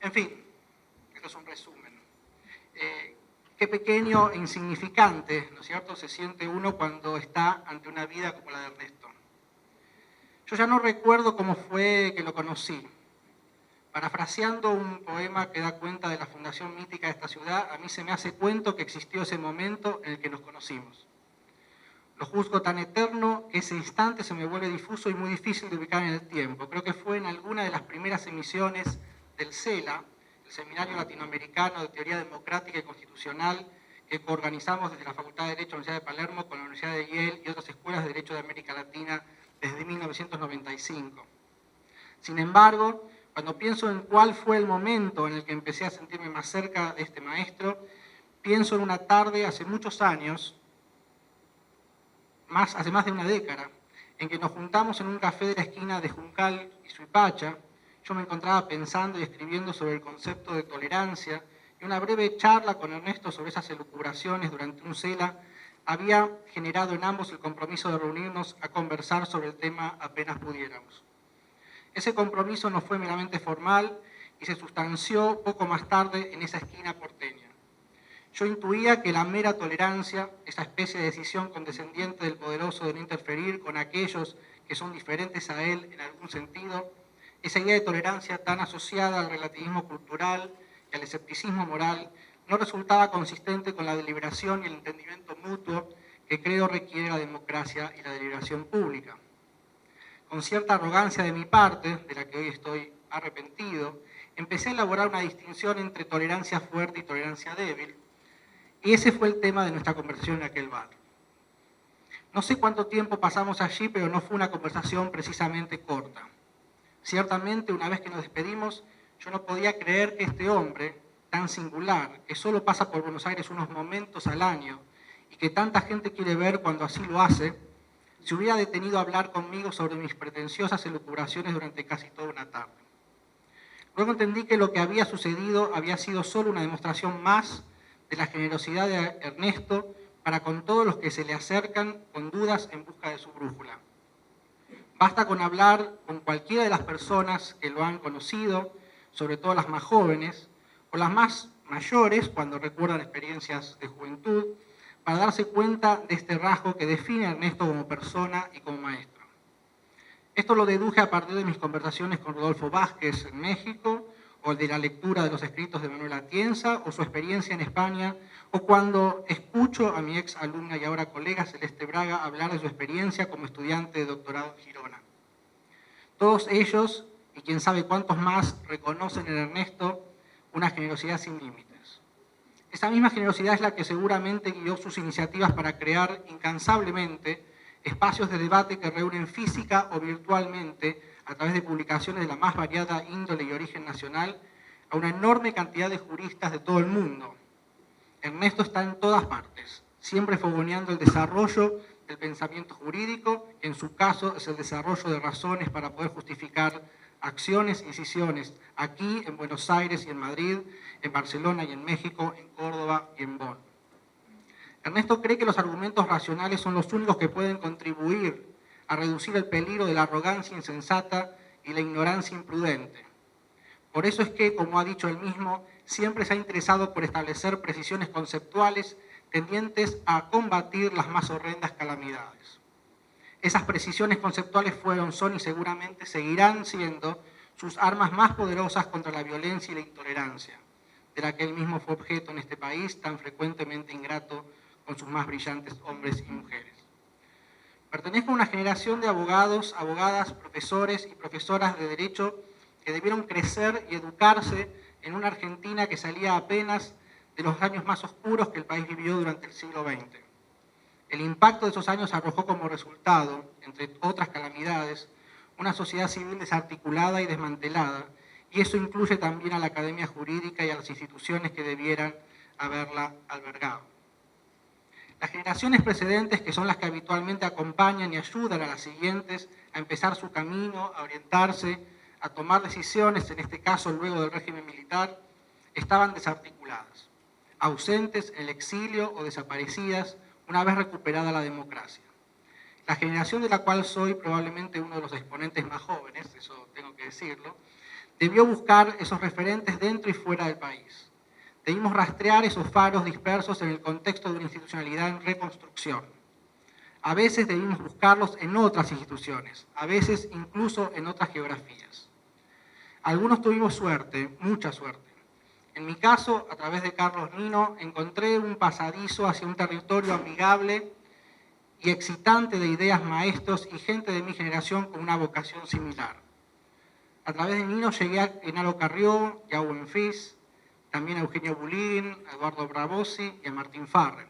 En fin, esto es un resumen. Qué pequeño e insignificante, ¿no es cierto?, se siente uno cuando está ante una vida como la de Ernesto. Yo ya no recuerdo cómo fue que lo conocí. Parafraseando un poema que da cuenta de la fundación mítica de esta ciudad, a mí se me hace cuento que existió ese momento en el que nos conocimos. Lo juzgo tan eterno que ese instante se me vuelve difuso y muy difícil de ubicar en el tiempo. Creo que fue en alguna de las primeras emisiones del CELA, el Seminario Latinoamericano de Teoría Democrática y Constitucional, que coorganizamos desde la Facultad de Derecho de la Universidad de Palermo con la Universidad de Yale y otras escuelas de Derecho de América Latina desde 1995. Sin embargo, cuando pienso en cuál fue el momento en el que empecé a sentirme más cerca de este maestro, pienso en una tarde hace muchos años, hace más de una década, en que nos juntamos en un café de la esquina de Juncal y Suipacha. Yo me encontraba pensando y escribiendo sobre el concepto de tolerancia, y una breve charla con Ernesto sobre esas elucubraciones durante un CELA había generado en ambos el compromiso de reunirnos a conversar sobre el tema apenas pudiéramos. Ese compromiso no fue meramente formal y se sustanció poco más tarde en esa esquina porteña. Yo intuía que la mera tolerancia, esa especie de decisión condescendiente del poderoso de no interferir con aquellos que son diferentes a él en algún sentido, esa idea de tolerancia tan asociada al relativismo cultural y al escepticismo moral, no resultaba consistente con la deliberación y el entendimiento mutuo que creo requiere la democracia y la deliberación pública. Con cierta arrogancia de mi parte, de la que hoy estoy arrepentido, empecé a elaborar una distinción entre tolerancia fuerte y tolerancia débil, y ese fue el tema de nuestra conversación en aquel bar. No sé cuánto tiempo pasamos allí, pero no fue una conversación precisamente corta. Ciertamente, una vez que nos despedimos, yo no podía creer que este hombre, tan singular, que solo pasa por Buenos Aires unos momentos al año y que tanta gente quiere ver cuando así lo hace, se hubiera detenido a hablar conmigo sobre mis pretenciosas elucubraciones durante casi toda una tarde. Luego entendí que lo que había sucedido había sido solo una demostración más de la generosidad de Ernesto para con todos los que se le acercan con dudas en busca de su brújula. Basta con hablar con cualquiera de las personas que lo han conocido, sobre todo las más jóvenes, o las más mayores cuando recuerdan experiencias de juventud, para darse cuenta de este rasgo que define a Ernesto como persona y como maestro. Esto lo deduje a partir de mis conversaciones con Rodolfo Vázquez en México, o de la lectura de los escritos de Manuel Atienza, o su experiencia en España, o cuando escucho a mi ex alumna y ahora colega Celeste Braga hablar de su experiencia como estudiante de doctorado en Girona. Todos ellos, y quién sabe cuántos más, reconocen en Ernesto una generosidad sin límites. Esa misma generosidad es la que seguramente guió sus iniciativas para crear incansablemente espacios de debate que reúnen física o virtualmente, a través de publicaciones de la más variada índole y origen nacional, a una enorme cantidad de juristas de todo el mundo. Ernesto está en todas partes, siempre fogoneando el desarrollo del pensamiento jurídico, que en su caso es el desarrollo de razones para poder justificar acciones y decisiones aquí, en Buenos Aires y en Madrid, en Barcelona y en México, en Córdoba y en Bonn. Ernesto cree que los argumentos racionales son los únicos que pueden contribuir a reducir el peligro de la arrogancia insensata y la ignorancia imprudente. Por eso es que, como ha dicho él mismo, siempre se ha interesado por establecer precisiones conceptuales tendientes a combatir las más horrendas calamidades. Esas precisiones conceptuales fueron, son y seguramente seguirán siendo sus armas más poderosas contra la violencia y la intolerancia, de la que él mismo fue objeto en este país tan frecuentemente ingrato con sus más brillantes hombres y mujeres. Pertenezco a una generación de abogados, abogadas, profesores y profesoras de derecho que debieron crecer y educarse en una Argentina que salía apenas de los años más oscuros que el país vivió durante el siglo XX. El impacto de esos años arrojó como resultado, entre otras calamidades, una sociedad civil desarticulada y desmantelada, y eso incluye también a la academia jurídica y a las instituciones que debieran haberla albergado. Las generaciones precedentes, que son las que habitualmente acompañan y ayudan a las siguientes a empezar su camino, a orientarse, a tomar decisiones, en este caso luego del régimen militar, estaban desarticuladas, ausentes en el exilio o desaparecidas una vez recuperada la democracia. La generación de la cual soy probablemente uno de los exponentes más jóvenes, eso tengo que decirlo, debió buscar esos referentes dentro y fuera del país. Debimos rastrear esos faros dispersos en el contexto de una institucionalidad en reconstrucción. A veces debimos buscarlos en otras instituciones, a veces incluso en otras geografías. Algunos tuvimos suerte, mucha suerte. En mi caso, a través de Carlos Nino, encontré un pasadizo hacia un territorio amigable y excitante de ideas maestros y gente de mi generación con una vocación similar. A través de Nino llegué a Enalo Carrió y a Owen Fis, también a Eugenio Bulín, a Eduardo Brabosi y a Martín Farren.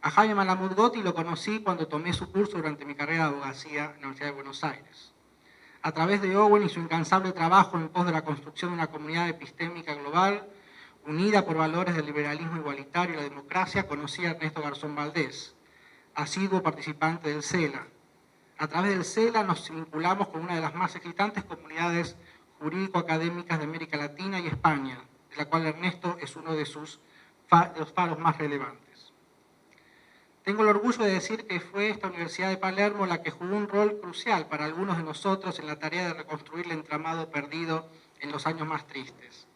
A Jaime Malamud Gotti lo conocí cuando tomé su curso durante mi carrera de abogacía en la Universidad de Buenos Aires. A través de Owen y su incansable trabajo en pos de la construcción de una comunidad epistémica global, unida por valores del liberalismo igualitario y la democracia, conocí a Ernesto Garzón Valdés, asiduo participante del CELA. A través del CELA nos vinculamos con una de las más excitantes comunidades jurídico-académicas de América Latina y España, de la cual Ernesto es uno de los faros más relevantes. Tengo el orgullo de decir que fue esta Universidad de Palermo la que jugó un rol crucial para algunos de nosotros en la tarea de reconstruir el entramado perdido en los años más tristes.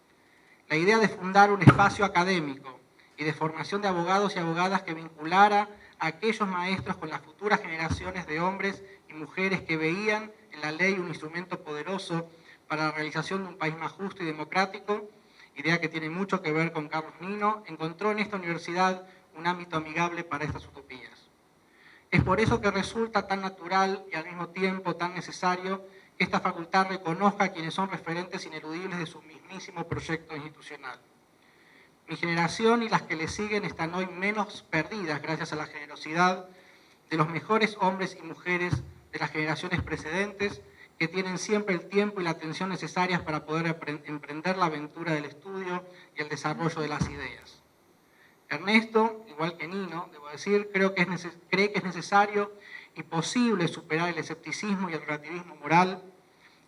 La idea de fundar un espacio académico y de formación de abogados y abogadas que vinculara a aquellos maestros con las futuras generaciones de hombres y mujeres que veían en la ley un instrumento poderoso para la realización de un país más justo y democrático, idea que tiene mucho que ver con Carlos Nino, encontró en esta universidad un ámbito amigable para estas utopías. Es por eso que resulta tan natural y al mismo tiempo tan necesario que esta facultad reconozca a quienes son referentes ineludibles de su mismísimo proyecto institucional. Mi generación y las que le siguen están hoy menos perdidas gracias a la generosidad de los mejores hombres y mujeres de las generaciones precedentes que tienen siempre el tiempo y la atención necesarias para poder emprender la aventura del estudio y el desarrollo de las ideas. Ernesto, igual que Nino, debo decir, cree que es necesario y posible superar el escepticismo y el relativismo moral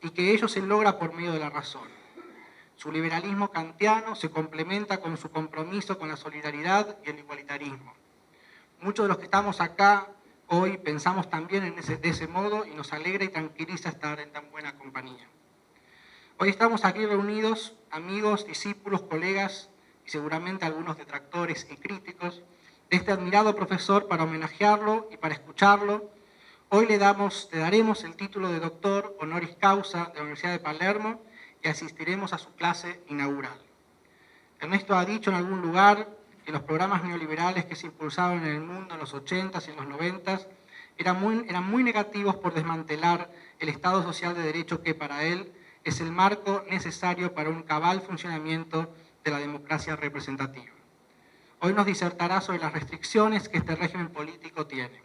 y que ello se logra por medio de la razón. Su liberalismo kantiano se complementa con su compromiso con la solidaridad y el igualitarismo. Muchos de los que estamos acá hoy pensamos también de ese modo y nos alegra y tranquiliza estar en tan buena compañía. Hoy estamos aquí reunidos, amigos, discípulos, colegas y seguramente algunos detractores y críticos de este admirado profesor para homenajearlo y para escucharlo. Hoy le daremos el título de doctor honoris causa de la Universidad de Palermo y asistiremos a su clase inaugural. Ernesto ha dicho en algún lugar que los programas neoliberales que se impulsaban en el mundo en los 80s y en los 90s eran muy negativos por desmantelar el Estado social de derecho que para él es el marco necesario para un cabal funcionamiento de la democracia representativa. Hoy nos disertará sobre las restricciones que este régimen político tiene.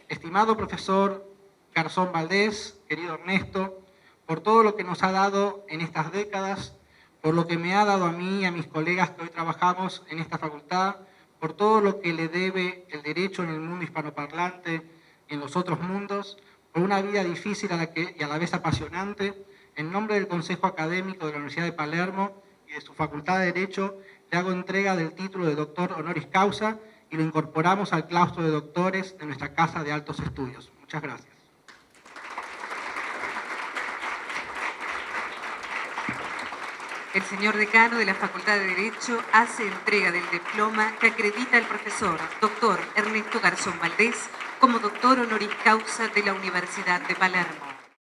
Estimado profesor Garzón Valdés, querido Ernesto, por todo lo que nos ha dado en estas décadas, por lo que me ha dado a mí y a mis colegas que hoy trabajamos en esta facultad, por todo lo que le debe el derecho en el mundo hispanoparlante y en los otros mundos, por una vida difícil y a la vez apasionante, en nombre del Consejo Académico de la Universidad de Palermo y de su Facultad de Derecho, le hago entrega del título de doctor honoris causa y lo incorporamos al claustro de doctores de nuestra Casa de Altos Estudios. Muchas gracias. El señor decano de la Facultad de Derecho hace entrega del diploma que acredita al profesor doctor Ernesto Garzón Valdés como doctor honoris causa de la Universidad de Palermo.